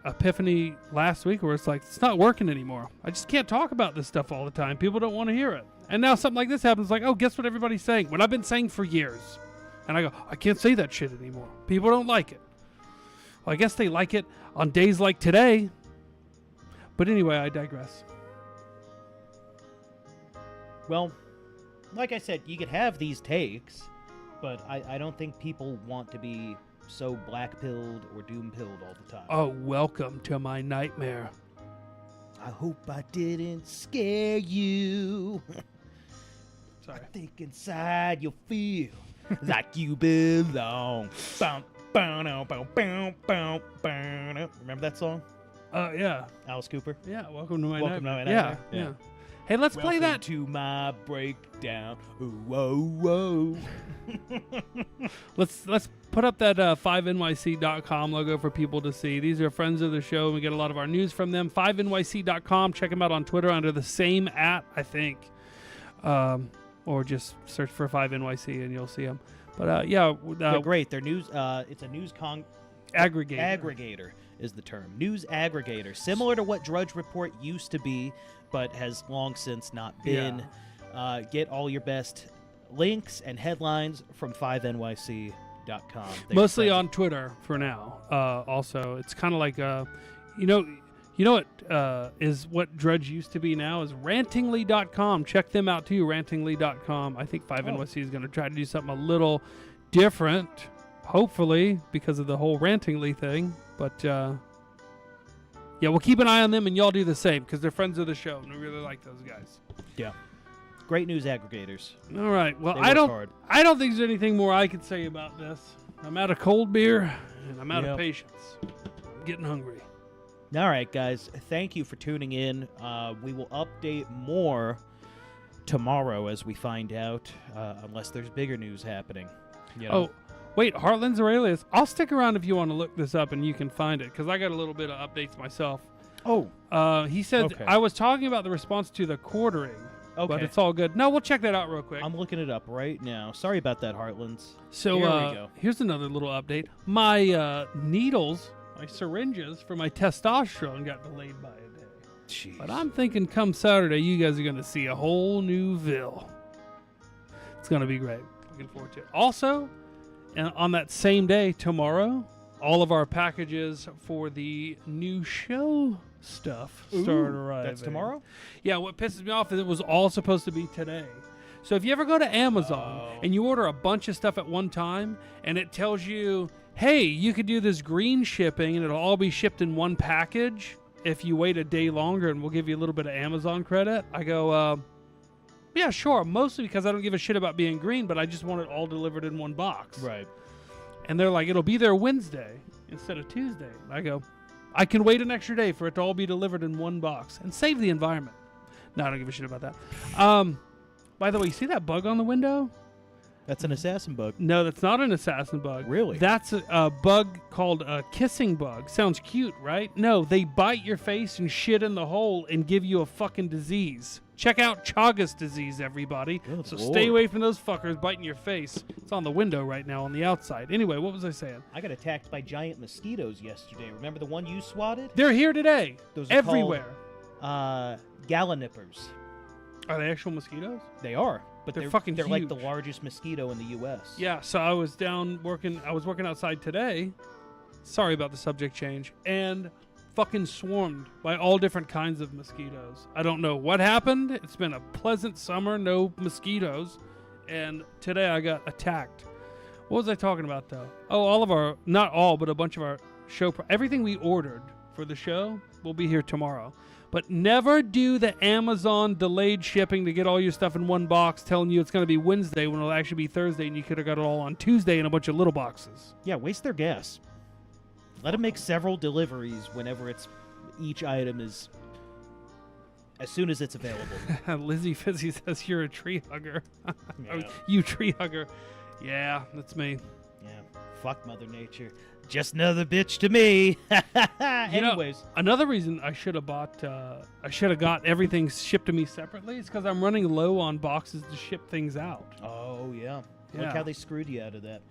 epiphany last week where it's like, it's not working anymore. I just can't talk about this stuff all the time. People don't want to hear it. And now something like this happens, like, oh, guess what everybody's saying? What I've been saying for years. And I go, I can't say that shit anymore. People don't like it. Well, I guess they like it on days like today. But anyway, I digress. Well, like I said, you could have these takes, but I don't think people want to be so black-pilled or doom-pilled all the time. Oh, welcome to my nightmare. I hope I didn't scare you. Sorry. I think inside you'll feel like you belong. Remember that song? Yeah. Alice Cooper? Yeah, welcome to my Welcome nightmare. to my nightmare. Yeah. Hey, let's play that. To my breakdown. Ooh, whoa, whoa. Let's put up that 5nyc.com logo for people to see. These are friends of the show, and we get a lot of our news from them. 5nyc.com. Check them out on Twitter under the same @ I think. Or just search for 5nyc and you'll see them. But they're great. They're news. It's a news aggregator. Aggregator is the term. News aggregator, similar to what Drudge Report used to be, but has long since not been. Yeah. Get all your best links and headlines from 5nyc.com. Mostly on Twitter for now. Also, it's kind of like you know what is what Drudge used to be now is rantingly.com. Check them out too, rantingly.com. I think 5NYC is going to try to do something a little different, hopefully, because of the whole Rantingly thing. But yeah, we'll keep an eye on them, and y'all do the same because they're friends of the show, and we really like those guys. Yeah. Great news aggregators. All right. Well, I don't think there's anything more I could say about this. I'm out of cold beer, and I'm out of patience. I'm getting hungry. All right, guys. Thank you for tuning in. We will update more tomorrow as we find out, unless there's bigger news happening. You know? Oh, wait. Heartland's Aurelius. I'll stick around if you want to look this up and you can find it, because I got a little bit of updates myself. Oh. He said, okay. I was talking about the response to the quartering. Okay. But it's all good. No, we'll check that out real quick. I'm looking it up right now. Sorry about that, Heartlands. So Here we go. Here's another little update. My needles, my syringes for my testosterone got delayed by a day. Jeez. But I'm thinking come Saturday, you guys are going to see a whole new Ville. It's going to be great. Looking forward to it. Also, and on that same day, tomorrow, all of our packages for the new show start arriving. That's tomorrow? Yeah, what pisses me off is it was all supposed to be today. So if you ever go to Amazon and you order a bunch of stuff at one time and it tells you, hey, you could do this green shipping and it'll all be shipped in one package if you wait a day longer and we'll give you a little bit of Amazon credit, I go, yeah, sure. Mostly because I don't give a shit about being green, but I just want it all delivered in one box. Right. And they're like, it'll be there Wednesday instead of Tuesday. I go, I can wait an extra day for it to all be delivered in one box and save the environment. No, I don't give a shit about that. By the way, you see that bug on the window? That's an assassin bug. No, that's not an assassin bug. Really? That's a bug called a kissing bug. Sounds cute, right? No, they bite your face and shit in the hole and give you a fucking disease. Check out Chagas disease, everybody. Good so Lord. stay away from those fuckers biting your face. It's on the window right now on the outside. Anyway, what was I saying? I got attacked by giant mosquitoes yesterday. Remember the one you swatted? They're here today. Those are everywhere. Called, gallinippers. Are they actual mosquitoes? They are, but They're fucking They're like huge. the largest mosquito in the U.S. Yeah, so I was working outside today. Sorry about the subject change. And fucking swarmed by all different kinds of mosquitoes. I don't know what happened. It's been a pleasant summer, no mosquitoes. And today I got attacked. What was I talking about, though? Oh, not all, but a bunch of our everything we ordered for the show will be here tomorrow. But never do the Amazon delayed shipping to get all your stuff in one box telling you it's going to be Wednesday when it'll actually be Thursday and you could have got it all on Tuesday in a bunch of little boxes. Yeah, waste their gas. Let them make several deliveries whenever each item is, as soon as it's available. Lizzie Fizzy says you're a tree hugger. Yeah. You tree hugger. Yeah, that's me. Yeah, fuck Mother Nature. Just another bitch to me. Anyways, another reason I should have got everything shipped to me separately is because I'm running low on boxes to ship things out. Oh yeah. Look how they screwed you out of that.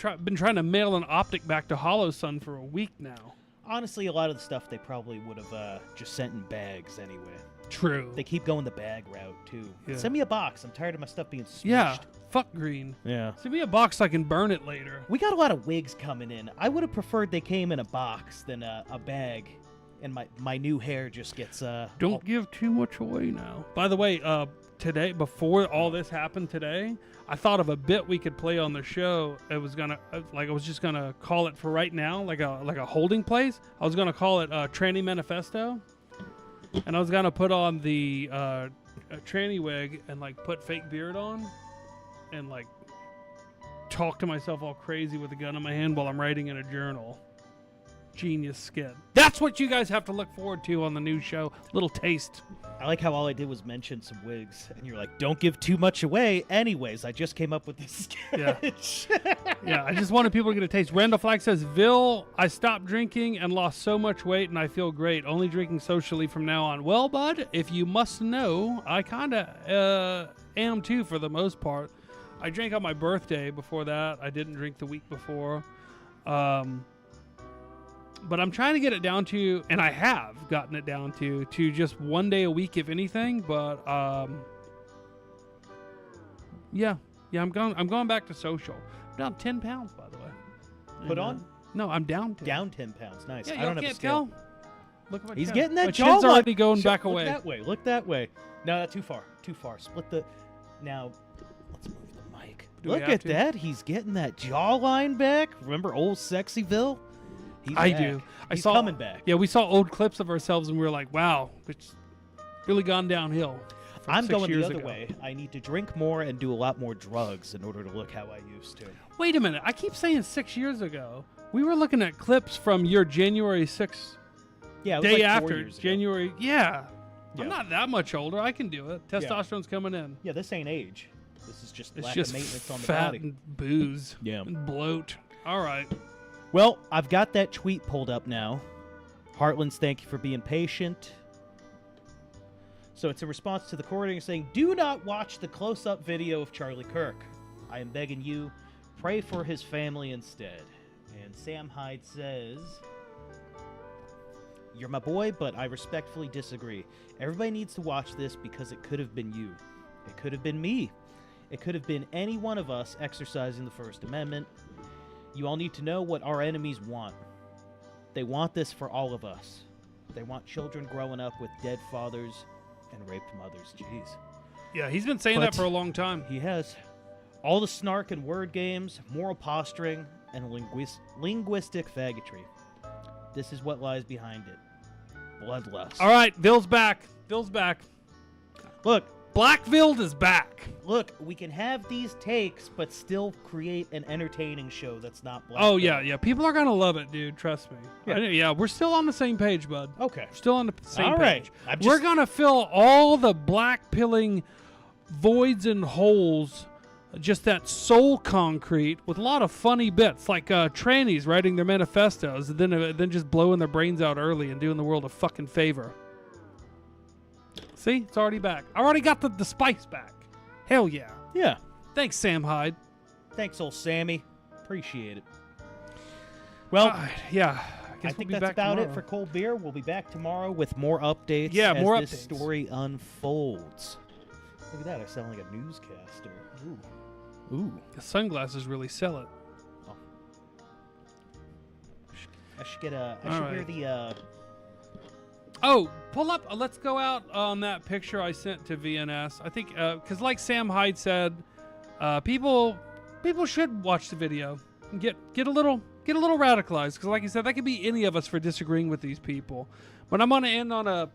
I've been trying to mail an optic back to Hollow Sun for a week now. Honestly, a lot of the stuff they probably would have just sent in bags anyway. True. They keep going the bag route too. Yeah. Send me a box. I'm tired of my stuff being smushed. Yeah. Fuck green. Yeah. Send me a box so I can burn it later. We got a lot of wigs coming in. I would have preferred they came in a box than a bag, and my new hair just gets. Don't give too much away now. By the way, today, before all this happened today, I thought of a bit we could play on the show. I was just gonna call it for right now, like a holding place. I was gonna call it Tranny Manifesto, and I was gonna put on the tranny wig and like put fake beard on, and like talk to myself all crazy with a gun in my hand while I'm writing in a journal. Genius skit. That's what you guys have to look forward to on the new show. Little taste. I like how all I did was mention some wigs, and you're like, "Don't give too much away." Anyways, I just came up with this sketch. Yeah, I just wanted people to get a taste. Randall Flack says, "Vil, I stopped drinking and lost so much weight, and I feel great. Only drinking socially from now on." Well, bud, if you must know, I kind of am too for the most part. I drank on my birthday. Before that, I didn't drink the week before. But I'm trying to get it down to, and I have gotten it down to just one day a week, if anything. But yeah, I'm going back to social. I'm down 10 pounds, by the way. Put on? No, I'm down 10. Down 10 pounds. Nice. Yeah, I don't have a can't scale. tell. Look at my He's chin. getting that My jawline. chin's already going back Look away. that way. Look that way. No, that's too far. Too far. Split the. Now, let's move the mic. Do we Look have at to? that. He's getting that jawline back. Remember old Sexyville? He's I back. do. He's coming back. Yeah, we saw old clips of ourselves and we were like, wow, it's really gone downhill. from I'm 6 going the years other ago. way. I need to drink more and do a lot more drugs in order to look how I used to. Wait a minute. I keep saying 6 years ago. We were looking at clips from your January 6th Yeah, it was day like 4 after years ago. January. Yeah. Yeah. I'm not that much older. I can do it. Testosterone's coming in. Yeah, this ain't age. This is just It's lack just of maintenance on the fat body. and booze. Yeah. And bloat. All right. Well, I've got that tweet pulled up now. Heartlands, thank you for being patient. So it's a response to the recording saying, "Do not watch the close-up video of Charlie Kirk. I am begging you, pray for his family instead." And Sam Hyde says, "You're my boy, but I respectfully disagree. Everybody needs to watch this because it could have been you. It could have been me. It could have been any one of us exercising the First Amendment. You all need to know what our enemies want. They want this for all of us. They want children growing up with dead fathers and raped mothers." Jeez. Yeah, he's been saying that But- for a long time. He has. All the snark and word games, moral posturing, and linguistic faggotry. This is what lies behind it. Bloodlust. All right, Ville's back. Ville's back. Look, Black Vild is back. Look, we can have these takes, but still create an entertaining show that's not Black Oh, Vild. yeah. People are going to love it, dude. Trust me. Yeah. We're still on the same page, bud. Okay. We're still on the same All right. page. We're going to fill all the black pilling voids and holes, just that soul concrete, with a lot of funny bits, like trannies writing their manifestos and then just blowing their brains out early and doing the world a fucking favor. See? It's already back. I already got the spice back. Hell yeah. Yeah. Thanks, Sam Hyde. Thanks, old Sammy. Appreciate it. Well, yeah. I think that's about it for Cold Beer. We'll be back tomorrow with more updates Yeah, as more this updates. story unfolds. Look at that. I sound like a newscaster. Ooh. The sunglasses really sell it. I should get a. I All should right. wear the. Oh, pull up. Let's go out on that picture I sent to VNS. I think because, like Sam Hyde said, people should watch the video and get a little radicalized. Because, like he said, that could be any of us for disagreeing with these people. But I'm gonna end on a,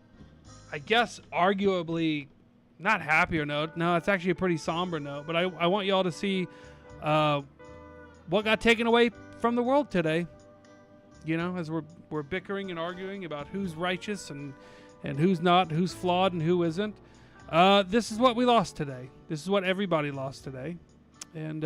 I guess, arguably not happier note. No, it's actually a pretty somber note. But I want y'all to see what got taken away from the world today. You know, as we're bickering and arguing about who's righteous and who's not, who's flawed and who isn't. This is what we lost today. This is what everybody lost today. And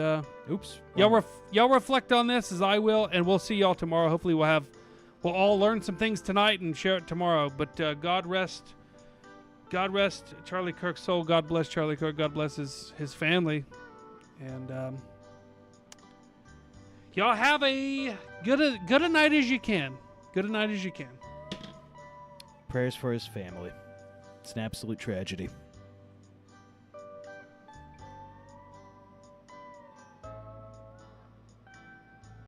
oops, y'all reflect on this as I will, and we'll see y'all tomorrow. Hopefully we'll all learn some things tonight and share it tomorrow. But God rest Charlie Kirk's soul. God bless Charlie Kirk. God bless his family. And y'all have a good a night as you can. Good a night as you can. Prayers for his family. It's an absolute tragedy.